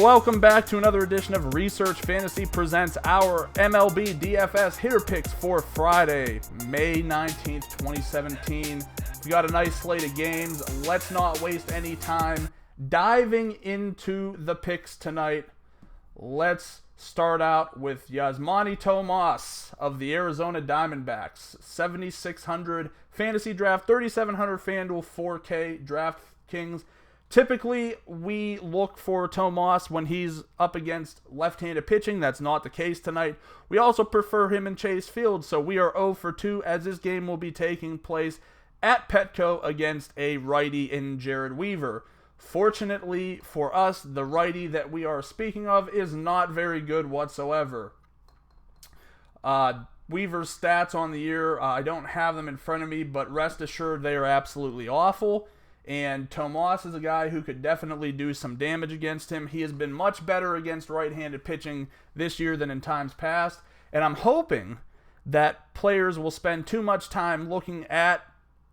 Welcome back to another edition of Research Fantasy presents our MLB DFS hitter picks for Friday, May 19th, 2017. We got a nice slate of games. Let's not waste any time diving into the picks tonight. Let's start out with Yasmany Tomas of the Arizona Diamondbacks. 7,600 fantasy draft, 3,700 FanDuel, 4K DraftKings. Typically, we look for Tomas when he's up against left-handed pitching. That's not the case tonight. We also prefer him in Chase Field, so we are 0 for 2 as this game will be taking place at Petco against a righty in Jared Weaver. Fortunately for us, the righty that we are speaking of is not very good whatsoever. Weaver's stats on the year, I don't have them in front of me, but rest assured they are absolutely awful. And Tomas is a guy who could definitely do some damage against him. He has been much better against right-handed pitching this year than in times past. And I'm hoping that players will spend too much time looking at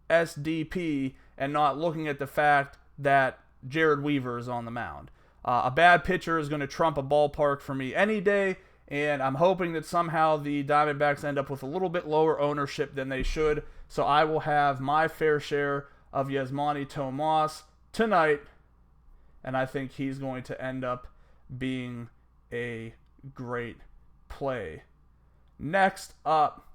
SDP and not looking at the fact that Jared Weaver is on the mound. A bad pitcher is going to trump a ballpark for me any day. And I'm hoping that somehow the Diamondbacks end up with a little bit lower ownership than they should. So I will have my fair share of Yasmany Tomas tonight, and I think he's going to end up being a great play. Next up,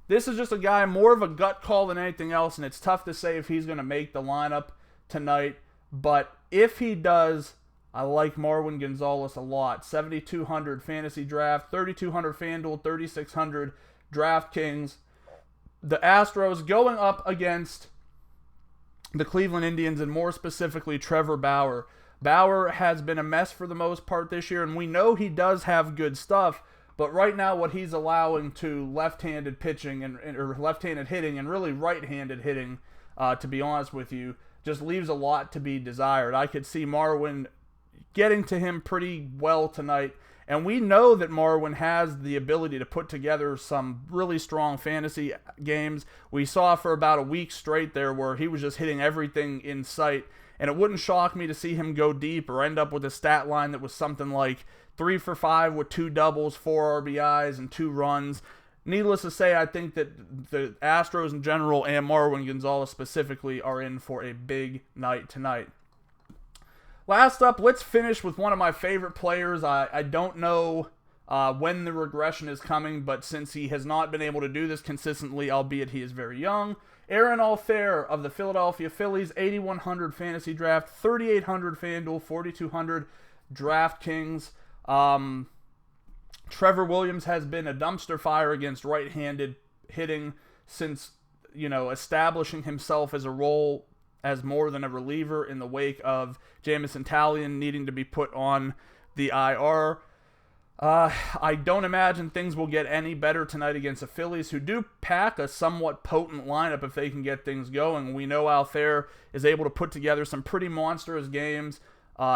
this is just a guy, more of a gut call than anything else, and it's tough to say if he's going to make the lineup tonight, but if he does, I like Marwin Gonzalez a lot. 7,200 fantasy draft, 3,200 FanDuel, 3,600 DraftKings. The Astros going up against the Cleveland Indians, and more specifically Trevor Bauer. Bauer has been a mess for the most part this year, and we know he does have good stuff, but right now what he's allowing to left-handed pitching or left-handed hitting and really right-handed hitting, to be honest with you, just leaves a lot to be desired. I could see Marwin getting to him pretty well tonight, and we know that Marwin has the ability to put together some really strong fantasy games. We saw for about a week straight there where he was just hitting everything in sight, and it wouldn't shock me to see him go deep or end up with a stat line that was something like 3 for 5 with 2 doubles, 4 RBIs, and 2 runs. Needless to say, I think that the Astros in general and Marwin Gonzalez specifically are in for a big night tonight. Last up, let's finish with one of my favorite players. I don't know when the regression is coming, but since he has not been able to do this consistently, albeit he is very young, Altherr of the Philadelphia Phillies, 8,100 fantasy draft, 3,800 FanDuel, 4,200 DraftKings. Trevor Williams has been a dumpster fire against right-handed hitting since, establishing himself as a role as more than a reliever in the wake of Jamison Talion needing to be put on the IR. I don't imagine things will get any better tonight against the Phillies, who do pack a somewhat potent lineup if they can get things going. We know Altherr is able to put together some pretty monstrous games.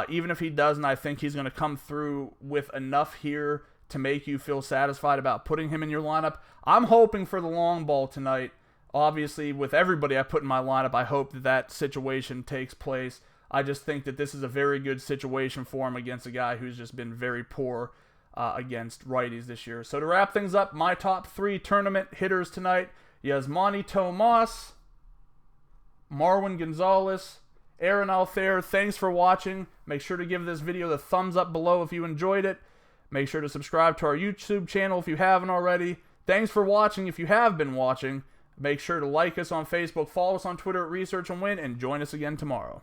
Even if he doesn't, I think he's going to come through with enough here to make you feel satisfied about putting him in your lineup. I'm hoping for the long ball tonight. Obviously, with everybody I put in my lineup, I hope that situation takes place. I just think that this is a very good situation for him against a guy who's just been very poor against righties this year. So to wrap things up, my top 3 tournament hitters tonight: Yasmany Tomas, Marwin Gonzalez, Altherr. Thanks for watching. Make sure to give this video the thumbs up below if you enjoyed it. Make sure to subscribe to our YouTube channel if you haven't already. Thanks for watching if you have been watching. Make sure to like us on Facebook, follow us on Twitter at Research and Win, and join us again tomorrow.